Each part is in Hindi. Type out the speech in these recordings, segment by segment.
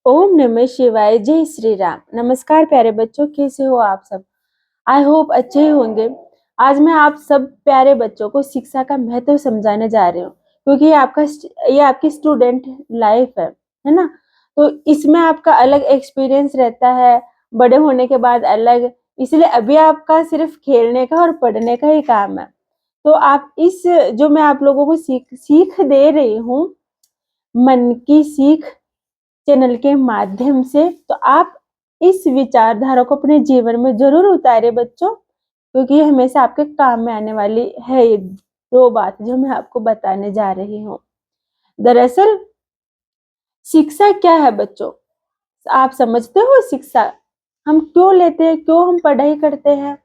ओम नमः शिवाय। जय श्री राम। नमस्कार प्यारे बच्चों, कैसे हो आप सब। आई होप अच्छे ही होंगे। आज मैं आप सब प्यारे बच्चों को शिक्षा का महत्व समझाने जा रही हूँ, क्योंकि ये आपकी स्टूडेंट लाइफ है ना। तो इसमें आपका अलग एक्सपीरियंस रहता है, बड़े होने के बाद अलग। इसलिए अभी आपका सिर्फ खेलने का और पढ़ने का ही काम है। तो आप इस जो मैं आप लोगों को सीख दे रही हूँ, मन की सीख चैनल के माध्यम से, तो आप इस विचारधारा को अपने जीवन में जरूर उतारे बच्चों, क्योंकि ये हमेशा आपके काम में आने वाली है। ये दो बात जो मैं आपको बताने जा रही हूँ। दरअसल शिक्षा क्या है बच्चों, आप समझते हो शिक्षा हम क्यों लेते हैं, क्यों हम पढ़ाई करते हैं,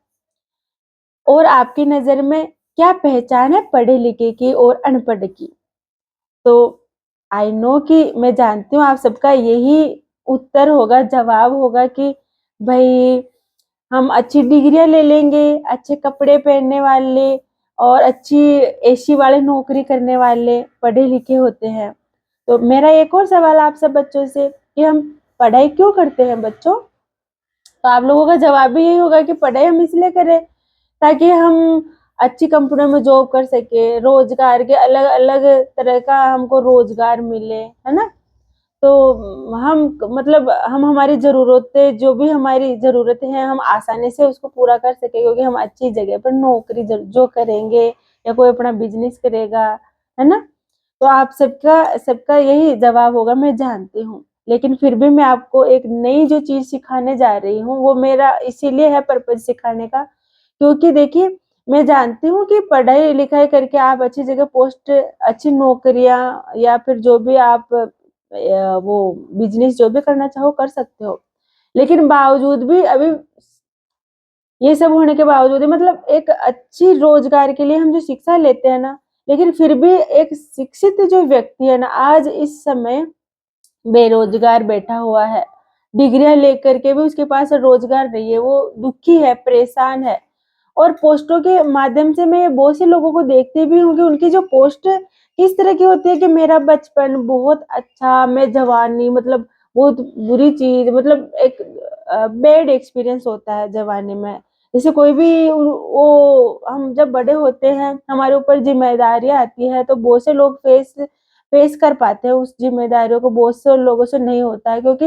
और आपकी नजर में क्या पहचान है पढ़े लिखे की और अनपढ़ की। तो आई नो कि मैं जानती हूँ आप सबका यही उत्तर होगा, जवाब होगा कि भाई हम अच्छी डिग्रियां ले लेंगे, अच्छे कपड़े पहनने वाले और अच्छी एसी वाले नौकरी करने वाले पढ़े लिखे होते हैं। तो मेरा एक और सवाल आप सब बच्चों से कि हम पढ़ाई क्यों करते हैं बच्चों। तो आप लोगों का जवाब भी यही होगा कि पढ़ाई हम इसलिए करें ताकि हम अच्छी कंपनियों में जॉब कर सके, रोजगार के अलग अलग तरह का हमको रोजगार मिले, है ना। तो हम मतलब हम हमारी ज़रूरतें, जो भी हमारी ज़रूरतें हैं, हम आसानी से उसको पूरा कर सके, क्योंकि हम अच्छी जगह पर नौकरी जो करेंगे या कोई अपना बिजनेस करेगा, है ना। तो आप सबका सबका यही जवाब होगा, मैं जानती हूँ। लेकिन फिर भी मैं आपको एक नई जो चीज सिखाने जा रही हूँ, वो मेरा इसीलिए है पर्पज सिखाने का, क्योंकि देखिए मैं जानती हूँ कि पढ़ाई लिखाई करके आप अच्छी जगह पोस्ट, अच्छी नौकरियां, या फिर जो भी आप वो बिजनेस जो भी करना चाहो कर सकते हो। लेकिन बावजूद भी अभी ये सब होने के बावजूद मतलब एक अच्छी रोजगार के लिए हम जो शिक्षा लेते हैं ना, लेकिन फिर भी एक शिक्षित जो व्यक्ति है ना, आज इस समय बेरोजगार बैठा हुआ है। डिग्रियां लेकर के भी उसके पास रोजगार नहीं है, वो दुखी है, परेशान है। और पोस्टों के माध्यम से मैं बहुत से लोगों को देखती भी हूँ कि उनकी जो पोस्ट किस तरह की होती है कि मेरा बचपन बहुत अच्छा, मैं जवानी मतलब बहुत बुरी चीज, मतलब एक बैड एक्सपीरियंस होता है जवानी में। जैसे कोई भी वो हम जब बड़े होते हैं, हमारे ऊपर जिम्मेदारियां आती है, तो बहुत से लोग फेस फेस कर पाते हैं उस जिम्मेदारियों को, बहुत से लोगों से नहीं होता है, क्योंकि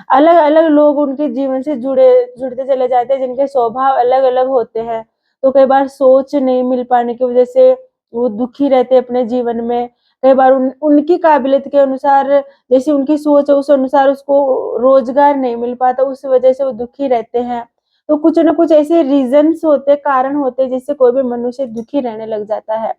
अलग अलग लोग उनके जीवन से जुड़ते चले जाते हैं, जिनके स्वभाव अलग अलग होते हैं। तो कई बार सोच नहीं मिल पाने की वजह से वो दुखी रहते हैं अपने जीवन में। कई बार उनकी काबिलियत के अनुसार, जैसी उनकी सोच है उस अनुसार उसको रोजगार नहीं मिल पाता, उस वजह से वो दुखी रहते हैं। तो कुछ ना कुछ ऐसे रीजंस होते, कारण होते, जिससे कोई भी मनुष्य दुखी रहने लग जाता है।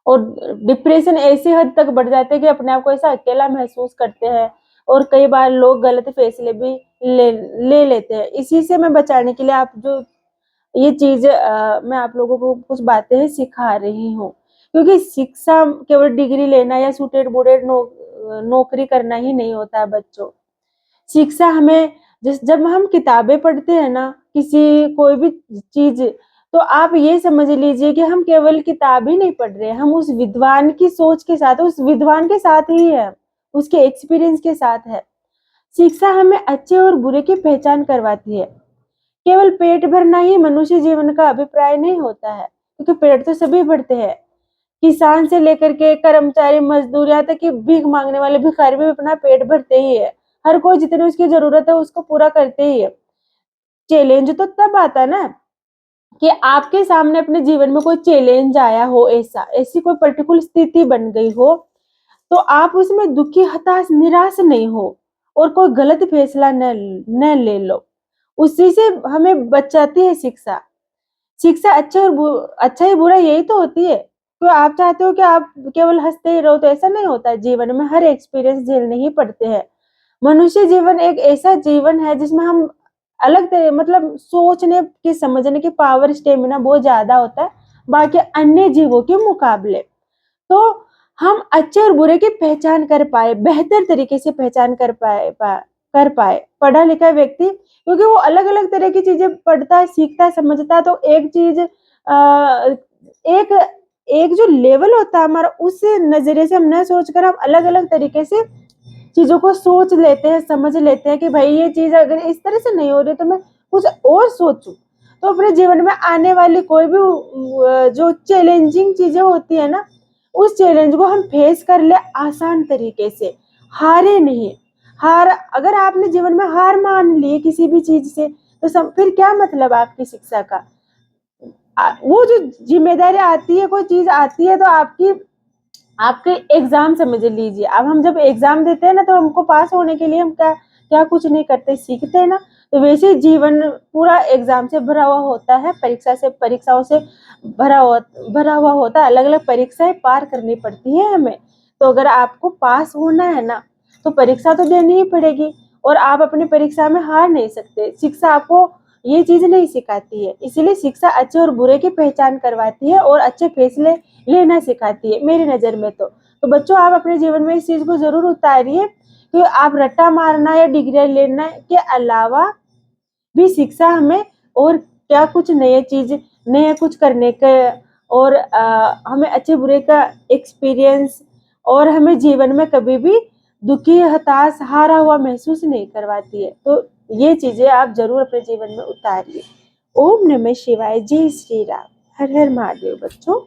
और डिप्रेशन ऐसी हद तक बढ़ जाते हैं कि अपने आप को ऐसा अकेला महसूस करते हैं, और कई बार लोग गलत फैसले भी ले लेते हैं। इसी से मैं बचाने के लिए आप जो ये चीज मैं आप लोगों को कुछ बातें सिखा रही हूँ, क्योंकि शिक्षा केवल डिग्री लेना या सुटेड बुटेड नौकरी करना ही नहीं होता है बच्चों। शिक्षा हमें जब हम किताबें पढ़ते हैं ना, किसी कोई भी चीज, तो आप ये समझ लीजिए कि हम केवल किताब ही नहीं पढ़ रहे हैं, हम उस विद्वान की सोच के साथ, उस विद्वान के साथ ही है, उसके एक्सपीरियंस के साथ है। शिक्षा हमें अच्छे और बुरे की पहचान करवाती है। केवल पेट भरना ही मनुष्य जीवन का अभिप्राय नहीं होता है, क्योंकि पेट तो सभी भरते हैं। किसान से लेकर के कर्मचारी, मजदूर, यहाँ तक कि भीख मांगने वाले भिखारी भी अपना पेट भरते ही है। हर कोई जितनी उसकी जरूरत है उसको पूरा करते ही है। चैलेंज तो तब आता है ना कि आपके सामने अपने जीवन में कोई चैलेंज आया हो, ऐसी कोई पर्टिकुलर स्थिति बन गई हो, तो आप उसमें दुखी, हताश, निराश नहीं हो और कोई गलत फैसला न ले लो। उसी से हमें बचाती है शिक्षा। शिक्षा अच्छा ही बुरा यही तो होती है। तो आप चाहते हो कि आप केवल हंसते ही रहो, तो ऐसा नहीं होता है। जीवन में हर एक्सपीरियंस झेलने ही पड़ते हैं। मनुष्य जीवन एक ऐसा जीवन है जिसमें हम अलग तरह मतलब सोचने की, समझने की पावर, स्टेमिना बहुत ज्यादा होता है बाकी अन्य जीवों के मुकाबले। तो हम अच्छे और बुरे की पहचान कर पाए, बेहतर तरीके से पहचान कर पाए पढ़ा लिखा व्यक्ति, क्योंकि वो अलग अलग तरह की चीजें पढ़ता है, सीखता है, समझता है। तो एक चीज एक एक जो लेवल होता है हमारा, उस नजरिए से हम न सोचकर हम अलग अलग तरीके से चीजों को सोच लेते हैं, समझ लेते हैं कि भाई ये चीज अगर इस तरह से नहीं हो रही तो मैं कुछ और सोचूं। तो अपने जीवन में आने वाली कोई भी जो चैलेंजिंग चीजें होती है ना, उस चैलेंज को हम फेस कर ले आसान तरीके से, हारे नहीं। हार, अगर आपने जीवन में हार मान ली किसी भी चीज से तो फिर क्या मतलब आपकी शिक्षा का। वो जो जिम्मेदारी आती है, कोई चीज आती है तो आपकी आपके एग्जाम समझ लीजिए। अब हम जब एग्जाम देते हैं ना तो हमको पास होने के लिए हम क्या क्या कुछ नहीं करते, सीखते हैं ना। तो वैसे जीवन पूरा एग्जाम से भरा हुआ होता है, परीक्षाओं से भरा हुआ होता है। अलग अलग परीक्षाएं पार करनी पड़ती है हमें। तो अगर आपको पास होना है ना तो परीक्षा तो देनी ही पड़ेगी, और आप अपनी परीक्षा में हार नहीं सकते। शिक्षा आपको ये चीज नहीं सिखाती है, इसीलिए शिक्षा अच्छे और बुरे की पहचान करवाती है और अच्छे फैसले लेना सिखाती है मेरी नजर में। तो बच्चों, आप अपने जीवन में इस चीज को जरूर उतारिए कि आप रट्टा मारना या डिग्री लेना के अलावा भी शिक्षा हमें और क्या कुछ नया कुछ करने का, और हमें अच्छे बुरे का एक्सपीरियंस, और हमें जीवन में कभी भी दुखी, हताश, हारा हुआ महसूस नहीं करवाती है। तो ये चीजें आप जरूर अपने जीवन में उतारिए। ओम नमः शिवाय। जय श्री राम। हर हर महादेव बच्चों।